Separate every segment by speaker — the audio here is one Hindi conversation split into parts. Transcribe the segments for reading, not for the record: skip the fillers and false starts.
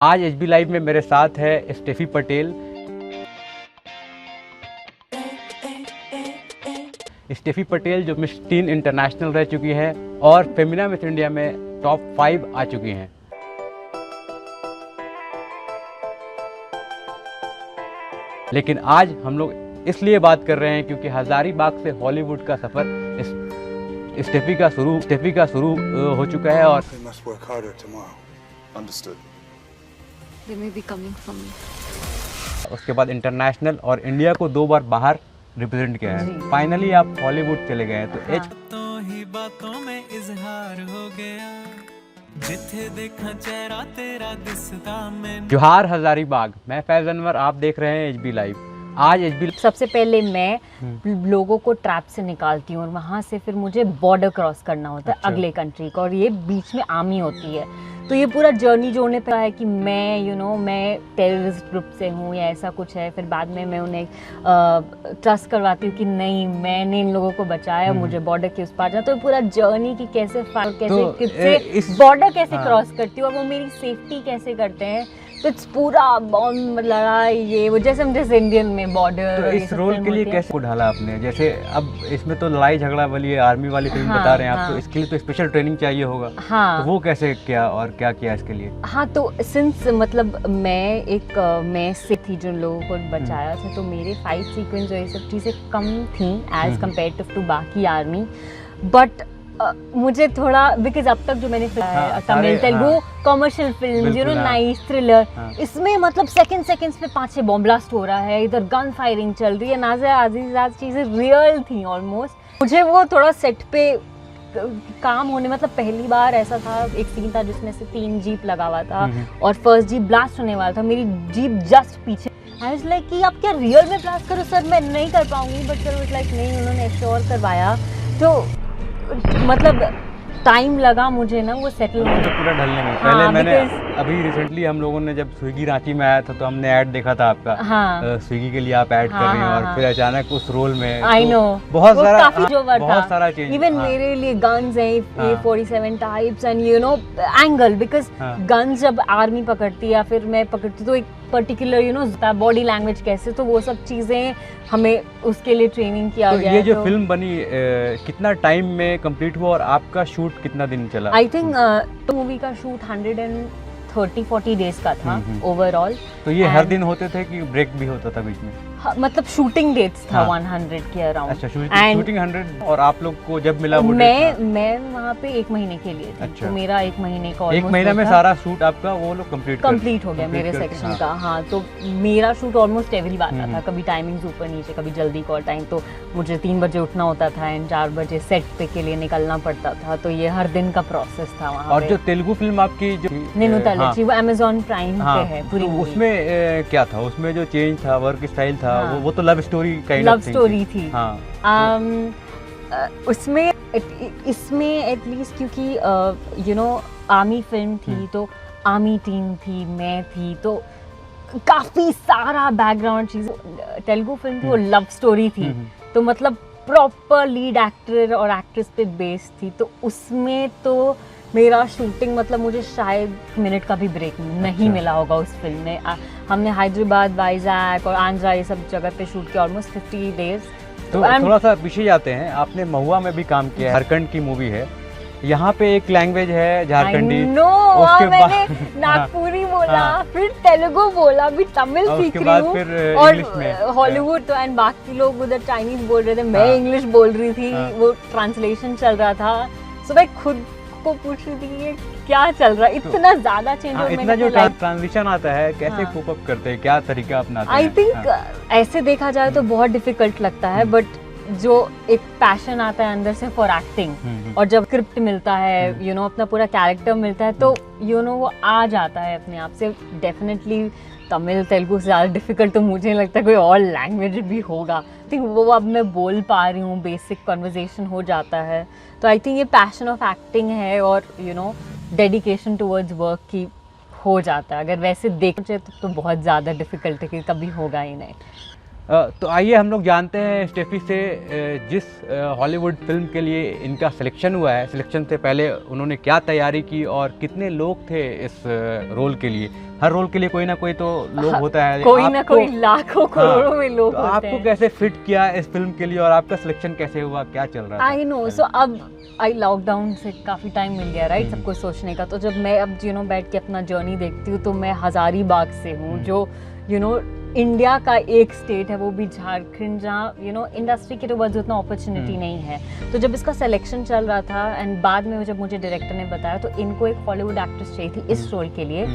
Speaker 1: आज एचबी लाइव में मेरे साथ है स्टेफी पटेल। स्टेफी पटेल जो मिस टीन इंटरनेशनल रह चुकी हैं और फेमिना मिस इंडिया में टॉप 5 आ चुकी हैं। लेकिन आज हम लोग इसलिए बात कर रहे हैं क्योंकि हजारीबाग से हॉलीवुड का सफर स्टेफी का शुरू हो चुका है और
Speaker 2: They may be coming from me.
Speaker 1: उसके बाद इंटरनेशनल और इंडिया को 2 बार बाहर रिप्रेजेंट किया है। फाइनली आप हॉलीवुड चले गए तो
Speaker 3: ही बातों में इजहार हो गया, जिथे देखा चेहरा तेरा दिसदा में।
Speaker 1: जोहार हजारीबाग, मैं फैज अनवर, आप देख रहे हैं एचबी लाइव। आज एचबी
Speaker 2: सबसे पहले मैं लोगों को ट्रैप से निकालती हूँ और वहाँ से फिर मुझे बॉर्डर क्रॉस करना होता है अगले कंट्री का, और ये बीच में आर्मी होती है। तो ये पूरा जर्नी जोड़ने पर है कि मैं मैं टेररिस्ट ग्रुप से हूँ या ऐसा कुछ है। फिर बाद में मैं उन्हें ट्रस्ट करवाती हूँ कि नहीं, मैंने इन लोगों को बचाया, मुझे बॉर्डर के उस पार जाना। तो पूरा जर्नी की कैसे बॉर्डर कैसे क्रॉस करती हूँ और वो मेरी सेफ्टी कैसे करते हैं। तो इट्स पूरा बॉम्ब लड़ाई, ये वो जैसे हम जैसे इंडियन में बॉर्डर।
Speaker 1: तो इस रोल के लिए कैसे ढाला आपने? जैसे अब इसमें तो लड़ाई झगड़ा वाली आर्मी वाली फिल्म बता रहे हैं आप, तो इसके लिए तो स्पेशल ट्रेनिंग चाहिए होगा। तो वो कैसे किया और क्या किया इसके लिए?
Speaker 2: हाँ, तो सिंस मतलब मैं से थी जो लोगों को बचाया था, तो मेरे फाइट सीक्वेंस जो ये सब चीज़ें कम थी एज कम्पेयर टू बाकी आर्मी। बट मुझे थोड़ा बिकॉज अब तक जो मैंने Tamil Telugu commercial film nice thriller, इसमें मतलब सेकंड्स में 5-6 बॉम्ब ब्लास्ट हो रहा है, इधर गन फायरिंग चल रही है, नाज़िर अजीज़ चीज़ें रियल थी ऑलमोस्ट। मुझे वो थोड़ा सेट पे काम होने, मतलब पहली बार ऐसा था, एक सीन था जिसमें से 3 जीप लगा हुआ था और फर्स्ट जीप ब्लास्ट होने वाला था, मेरी जीप जस्ट पीछे। आई वाज लाइक कि आप क्या रियल में ब्लास्ट करो सर, मैं नहीं कर पाऊंगी। बट सर वाज लाइक नहीं, उन्होंने एश्योर करवाया। तो मतलब टाइम लगा मुझे ना वो सेटल होने,
Speaker 1: तो पूरा ढलने में। पहले मैंने अभी रिसेंटली हम लोगों ने जब स्विगी रांची में आया था तो हमने ऐड देखा था आपका। स्विगी के लिए आप ऐड कर रहे हैं और फिर अचानक उस रोल में
Speaker 2: आई नो
Speaker 1: बहुत
Speaker 2: सारा चेंज। इवन मेरे लिए गन्स हैं 47 types and angle, because guns जब आर्मी पकड़ती है या फिर मैं पकड़ती तो एक पर्टिकुलर बॉडी लैंग्वेज कैसे, तो वो सब चीज़ें हमें उसके लिए ट्रेनिंग किया गया।
Speaker 1: ये जो फिल्म बनी कितना टाइम में कंप्लीट हुआ और आपका शूट कितना दिन चला?
Speaker 2: आई थिंक मूवी का शूट 130-40 डेज का था ओवरऑल।
Speaker 1: तो ये हर दिन होते थे कि ब्रेक भी होता था बीच में?
Speaker 2: मतलब शूटिंग डेट्स था 100 के अराउंड।
Speaker 1: अच्छा, शूटिंग 100। और आप लोग को जब मिला वो
Speaker 2: मैं वहाँ पे 1 महीने के लिए थी। तो मेरा 1 महीने का
Speaker 1: 1 महीना में सारा शूट आपका वो लोग कंप्लीट
Speaker 2: हो गया मेरे सेक्शन का। हाँ, तो मेरा शूट ऑलमोस्ट एवरी बार था, कभी टाइमिंग्स ऊपर नीचे, कभी जल्दी कॉल टाइम। तो मुझे 3 बजे उठना होता था एंड 4 बजे सेट पे के लिए निकलना पड़ता था। तो ये हर दिन का प्रोसेस था वहाँ।
Speaker 1: और जो तेलुगु फिल्म आपकी जो
Speaker 2: नीनू तलची, वो अमेज़न प्राइम पे है पूरी।
Speaker 1: उसमें क्या था? उसमें जो चेंज था, वर्क स्टाइल था, वो तो लव स्टोरी
Speaker 2: थी। उसमें इसमें एटलीस्ट क्योंकि आर्मी फिल्म थी, तो आर्मी टीम थी, मैं थी, तो काफी सारा बैकग्राउंड चीज। तेलुगु फिल्म थी, वो लव स्टोरी थी, तो मतलब प्रॉपर लीड एक्टर और एक्ट्रेस पे बेस्ड थी। तो उसमें तो मेरा शूटिंग मतलब मुझे शायद मिनट का भी ब्रेक नहीं मिला होगा उस फिल्म में। हमने हैदराबाद, वाइजैक और आंध्रा ये सब जगह पे शूट किया, ऑलमोस्ट 50 डेज।
Speaker 1: तो थोड़ा सा पीछे जाते हैं, आपने महुआ में भी काम किया है, झारखंड की मूवी है। यहाँ पे एक लैंग्वेज है झारखंडी।
Speaker 2: उसके बाद नागपुरी बोला, फिर तेलुगु बोला, भी तमिल सीख रही हूँ और हॉलीवुड तो एंड बाकी लोग उधर चाइनीज बोल रहे थे, मैं इंग्लिश बोल रही थी, वो ट्रांसलेशन चल रहा था। सो मैं खुद को पूछ रही थी ये क्या चल रहा है, इतना ज्यादा चेंज।
Speaker 1: इतना जो ट्रांजिशन आता है कैसे कोप अप करते हैं, क्या तरीका अपनाते हैं?
Speaker 2: आई थिंक ऐसे देखा जाए तो बहुत डिफिकल्ट लगता है, बट जो एक पैशन आता है अंदर से फॉर एक्टिंग, और जब स्क्रिप्ट मिलता है अपना पूरा कैरेक्टर मिलता है, तो वो आ जाता है अपने आप से। डेफिनेटली तमिल तेलुगु से ज़्यादा डिफिकल्ट तो मुझे लगता है कोई और लैंग्वेज भी होगा। आई थिंक वो अब मैं बोल पा रही हूँ, बेसिक कन्वर्सेशन हो जाता है। तो आई थिंक ये पैशन ऑफ एक्टिंग है और डेडिकेशन टुवर्ड्स वर्क की हो जाता है। अगर वैसे देखें तो बहुत ज़्यादा डिफिकल्ट है कि कभी होगा ही नहीं।
Speaker 1: तो आइए हम लोग जानते हैं स्टेफी से जिस हॉलीवुड फिल्म के लिए इनका सिलेक्शन हुआ है, सिलेक्शन से पहले उन्होंने क्या तैयारी की और कितने लोग थे इस रोल के लिए। हर रोल के लिए कोई ना कोई तो लोग होता है,
Speaker 2: कोई ना कोई लाखों करोड़ों में लोग
Speaker 1: तो
Speaker 2: होते
Speaker 1: आपको
Speaker 2: हैं।
Speaker 1: कैसे फिट किया इस फिल्म के लिए और आपका सिलेक्शन कैसे हुआ, क्या चल रहा था?
Speaker 2: आई नो, सो अब लॉकडाउन से काफ़ी टाइम मिल गया राइट सबको सोचने का। तो जब मैं अब बैठ के अपना जर्नी देखती हूँ तो मैं हजारीबाग से हूँ, जो इंडिया का एक स्टेट है, वो भी झारखंड, जहाँ इंडस्ट्री के टुवर्ड्स उतना अपॉर्चुनिटी नहीं है। तो जब इसका सिलेक्शन चल रहा था एंड बाद में जब मुझे डायरेक्टर ने बताया तो इनको एक हॉलीवुड एक्ट्रेस चाहिए थी इस रोल के लिए,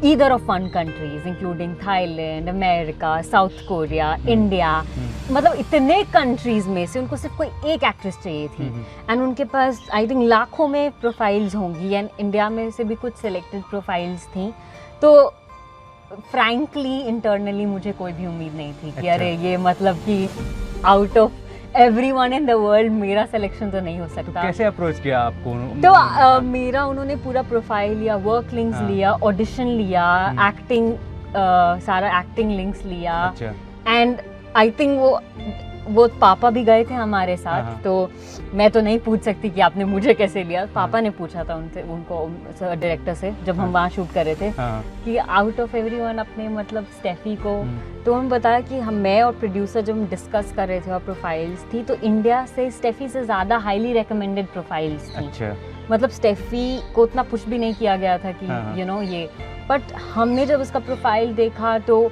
Speaker 2: either of 1 countries including Thailand, America, south Korea, India, मतलब इतने कंट्रीज में से उनको सिर्फ कोई एक एक्ट्रेस चाहिए थी। एंड उनके पास आई थिंक लाखों में प्रोफाइल्स होंगी एंड इंडिया में से भी कुछ सिलेक्टेड प्रोफाइल्स थी। तो फ्रैंकली इंटरनली मुझे कोई भी उम्मीद नहीं थी कि अरे ये मतलब कि out of everyone in the world मेरा सिलेक्शन तो नहीं हो सकता।
Speaker 1: कैसे अप्रोच किया आपको?
Speaker 2: तो मेरा उन्होंने पूरा प्रोफाइल लिया, वर्क लिंक्स लिया, ऑडिशन लिया, एक्टिंग सारा एक्टिंग लिंक्स लिया। एंड आई थिंक वो पापा भी गए थे हमारे साथ, तो मैं तो नहीं पूछ सकती कि आपने मुझे कैसे लिया। पापा ने पूछा था उनको डायरेक्टर से जब हम वहाँ शूट कर रहे थे कि आउट ऑफ एवरीवन अपने मतलब स्टेफी को। तो उन्होंने बताया कि मैं और प्रोड्यूसर जब हम डिस्कस कर रहे थे और प्रोफाइल्स थी तो इंडिया से स्टेफी से ज़्यादा हाईली रिकमेंडेड प्रोफाइल्स थी। मतलब स्टेफी को उतना पुश भी नहीं किया गया था कि ये, बट हमने जब उसका प्रोफाइल देखा तो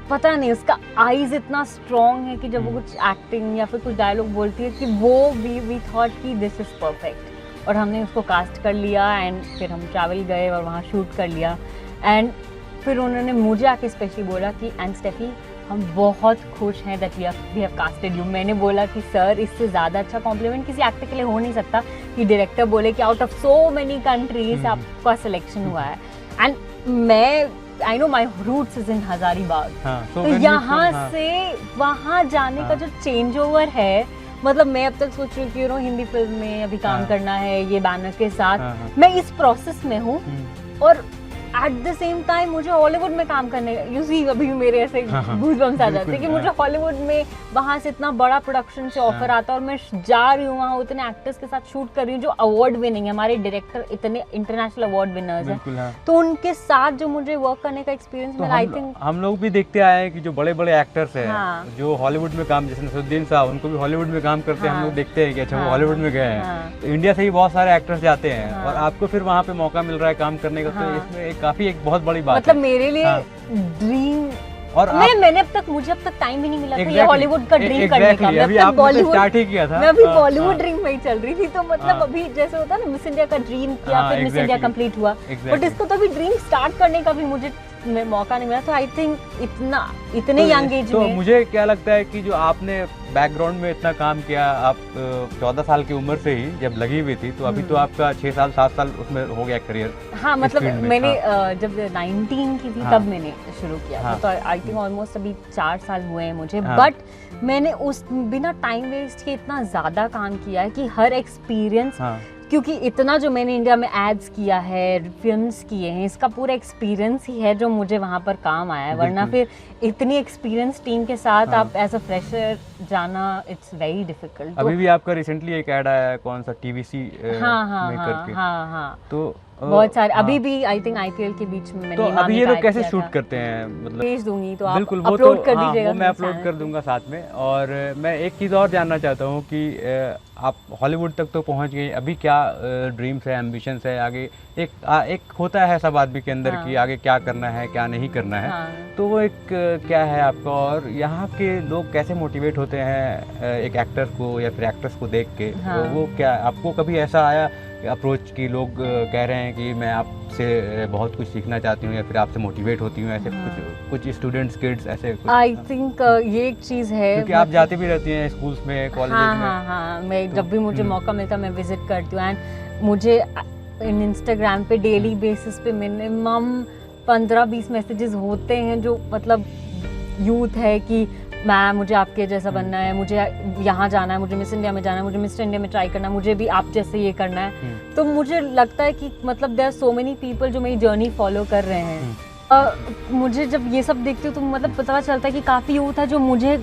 Speaker 2: पता नहीं उसका आईज इतना स्ट्रॉन्ग है कि जब वो कुछ एक्टिंग या फिर कुछ डायलॉग बोलती है कि वो वी थॉट कि दिस इज़ परफेक्ट, और हमने उसको कास्ट कर लिया एंड फिर हम ट्रैवल गए और वहाँ शूट कर लिया। एंड फिर उन्होंने मुझे आके स्पेशली बोला कि एंड स्टेफी हम बहुत खुश हैं that we have casted you. मैंने बोला कि सर इससे ज़्यादा अच्छा कॉम्प्लीमेंट किसी एक्टर के लिए हो नहीं सकता कि डायरेक्टर बोले कि out of so many countries आपका सिलेक्शन हुआ है। एंड मैं I know my roots is in Hazaribagh, तो यहाँ से वहाँ जाने का जो चेंज ओवर है, मतलब मैं अब तक सोच रही हूँ कि हिंदी फिल्म में अभी काम करना है ये बैनर के साथ, मैं इस प्रोसेस में हूँ और एट द सेम टाइम मुझे हॉलीवुड में काम करने यू सी अभी मेरे ऐसे गूज़बम्स आ जाते हैं कि मुझे हॉलीवुड में वहाँ से इतना बड़ा प्रोडक्शन से ऑफर आता है और मैं जा रही हूँ वहाँ उतने एक्टर्स के साथ शूट कर रही हूँ जो अवार्ड विनिंग है। हमारे डायरेक्टर इतने इंटरनेशनल अवार्ड विनर्स हैं, तो उनके साथ जो मुझे वर्क करने का एक्सपीरियंस मिला, आई थिंक
Speaker 1: हम लोग भी देखते आए हैं कि जो बड़े बड़े एक्टर्स हैं जो हॉलीवुड में काम, जैसे नसरुद्दीन साहब, उनको भी हॉलीवुड में काम करते हैं, हम लोग देखते हैं कि अच्छा वो हॉलीवुड में गए हैं। तो इंडिया से ही बहुत सारे एक्टर्स जाते हैं और आपको फिर वहाँ पे मौका मिल रहा है काम करने का, तो इसमें काफी एक बहुत बड़ी बात
Speaker 2: मतलब मेरे लिए ड्रीम, और मैंने अब तक टाइम ही नहीं मिला था ये हॉलीवुड का ड्रीम करने का। मैं अब बॉलीवुड स्टार्ट ही किया था, मैं अभी बॉलीवुड ड्रीम में ही चल रही थी। तो मतलब अभी जैसे होता है ना मिस इंडिया का ड्रीम किया, फिर मिस इंडिया कंप्लीट हुआ, बट इसको तो अभी ड्रीम स्टार्ट करने का भी मुझे मौका नहीं मिला। तो आई थिंक इतने यंग एज में,
Speaker 1: तो मुझे क्या लगता है कि जो आपने बैकग्राउंड में इतना काम किया, आप 14 साल की उम्र से ही जब लगी हुई थी, तो अभी तो आपका 6 साल 7 साल उसमें हो गया करियर।
Speaker 2: हाँ, मतलब मैंने जब 19 की थी तब मैंने शुरू किया था, तो आई थिंक ऑलमोस्ट अभी 4 साल हुए हैं मुझे। बट मैंने उस बिना टाइम वेस्ट के इतना ज़्यादा काम किया है कि हर एक्सपीरियंस, क्योंकि इतना जो मैंने इंडिया में एड्स किया है, फिल्म्स किए हैं, इसका पूरा एक्सपीरियंस ही है जो मुझे वहाँ पर काम आया है। वरना फिर इतनी एक्सपीरियंस टीम के साथ आप एज अ फ्रेशर जाना, इट्स वेरी डिफिकल्ट।
Speaker 1: अभी भी आपका रिसेंटली एक ऐड आया है, कौन सा टीवीसी में करके,
Speaker 2: तो बहुत सारे अभी भी आई थिंक आईपीएल के बीच में मैंने,
Speaker 1: तो अभी ये लोग कैसे शूट करते हैं, मतलब
Speaker 2: भेज दूंगी तो
Speaker 1: बिल्कुल
Speaker 2: आप अपलोड कर दीजिएगा,
Speaker 1: वो मैं अपलोड कर दूंगा साथ में। और मैं एक चीज़ और जानना चाहता हूँ कि आप हॉलीवुड तक तो पहुँच गई, अभी क्या ड्रीम्स है, एम्बिशंस है आगे? एक होता है सब आदमी के अंदर कि आगे क्या करना है क्या नहीं करना है, तो वो एक क्या है आपका? और यहाँ के लोग कैसे मोटिवेट होते हैं एक एक्टर को या फिर एक्ट्रेस को देख के? तो वो क्या आपको कभी ऐसा आया अप्रोच की लोग कह रहे हैं कि मैं आपसे बहुत कुछ सीखना चाहती हूँ या फिर आपसे मोटिवेट होती हूँ, ऐसे कुछ स्टूडेंट्स, किड्स ऐसे?
Speaker 2: आई थिंक ये एक चीज़ है,
Speaker 1: क्योंकि आप जाती भी रहती हैं स्कूल्स में, कॉलेजेस में।
Speaker 2: हाँ, मैं जब भी मुझे मौका मिलता मैं विजिट करती हूँ। एंड मुझे इंस्टाग्राम पे डेली बेसिस पे मिनिमम 15-20 मैसेजेस होते हैं जो मतलब यूथ है कि मैम मुझे आपके जैसा बनना है, मुझे यहाँ जाना है, मुझे मिस इंडिया में जाना है, मुझे मिस इंडिया में ट्राई करना है, मुझे भी आप जैसे ये करना है। तो मुझे लगता है कि मतलब there are so many people जो मेरी जर्नी फॉलो कर रहे हैं। मुझे जब ये सब देखती हूँ तो मतलब पता चलता है कि काफ़ी यूथ है जो मुझे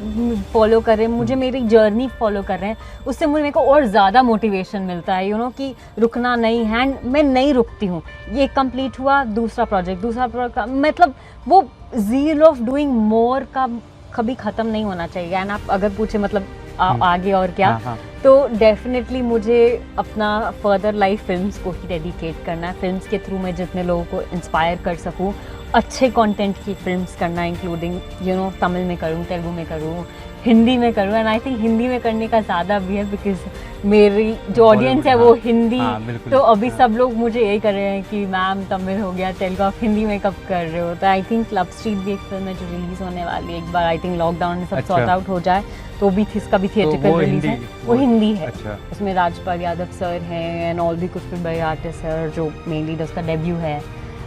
Speaker 2: फॉलो कर रहे हैं, मुझे मेरी जर्नी फॉलो कर रहे हैं, उससे मुझे मेरे को और ज़्यादा मोटिवेशन मिलता है, यू नो, कि रुकना नहीं है। एंड मैं नहीं रुकती हूँ, ये कंप्लीट हुआ, दूसरा प्रोजेक्ट मतलब वो ज़ील ऑफ डूइंग मोर का कभी ख़त्म नहीं होना चाहिए। एंड आप अगर पूछे मतलब आगे और क्या,
Speaker 1: हाँ।
Speaker 2: तो डेफिनेटली मुझे अपना फर्दर लाइफ फिल्म्स को ही डेडिकेट करना है। फिल्म्स के थ्रू मैं जितने लोगों को इंस्पायर कर सकूं, अच्छे कंटेंट की फिल्म्स करना, इंक्लूडिंग यू नो तमिल में करूं, तेलुगु में करूं, हिंदी में करूं। एंड आई थिंक हिंदी में करने का ज़्यादा भी है बिकॉज मेरी जो ऑडियंस है वो हिंदी,
Speaker 1: बिल्कुल।
Speaker 2: तो अभी सब लोग मुझे यही कर रहे हैं कि मैम तमिल हो गया, तेलुगु, आप हिंदी में कब कर रहे हो। तो आई थिंक लव स्ट्रीट भी एक फिल्म है जो रिलीज़ होने वाली है, एक बार आई थिंक लॉकडाउन में सब
Speaker 1: अच्छा।
Speaker 2: सॉर्ट आउट हो जाए तो भी इसका भी थिएट्रिकल
Speaker 1: वो
Speaker 2: रिलीज है,
Speaker 1: हिंदी-
Speaker 2: वो हिंदी है।
Speaker 1: अच्छा।
Speaker 2: उसमें राजपाल यादव सर हैं एंड ऑल भी कुछ फिल्म बड़े आर्टिस्ट हैं जो मेनली उसका डेब्यू है।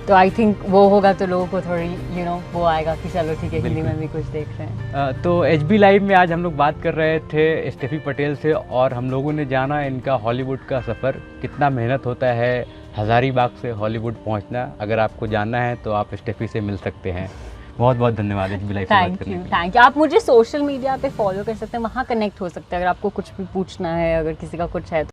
Speaker 2: तो आई थिंक वो होगा तो लोगों को थोड़ी यू नो वो आएगा कि चलो ठीक है हिंदी में भी कुछ देख रहे हैं।
Speaker 1: तो HB लाइव में आज हम लोग बात कर रहे थे स्टेफी पटेल से, और हम लोगों ने जाना इनका हॉलीवुड का सफ़र, कितना मेहनत होता है हज़ारीबाग से हॉलीवुड पहुंचना। अगर आपको जानना है तो आप स्टेफी से मिल सकते हैं। बहुत बहुत धन्यवाद HB लाइव से बात
Speaker 2: थैंक
Speaker 1: करने
Speaker 2: यू
Speaker 1: के लिए।
Speaker 2: Thank you. आप मुझे सोशल मीडिया पे फॉलो कर सकते हैं, वहाँ कनेक्ट हो सकते हैं अगर आपको कुछ भी पूछना है, अगर किसी का कुछ है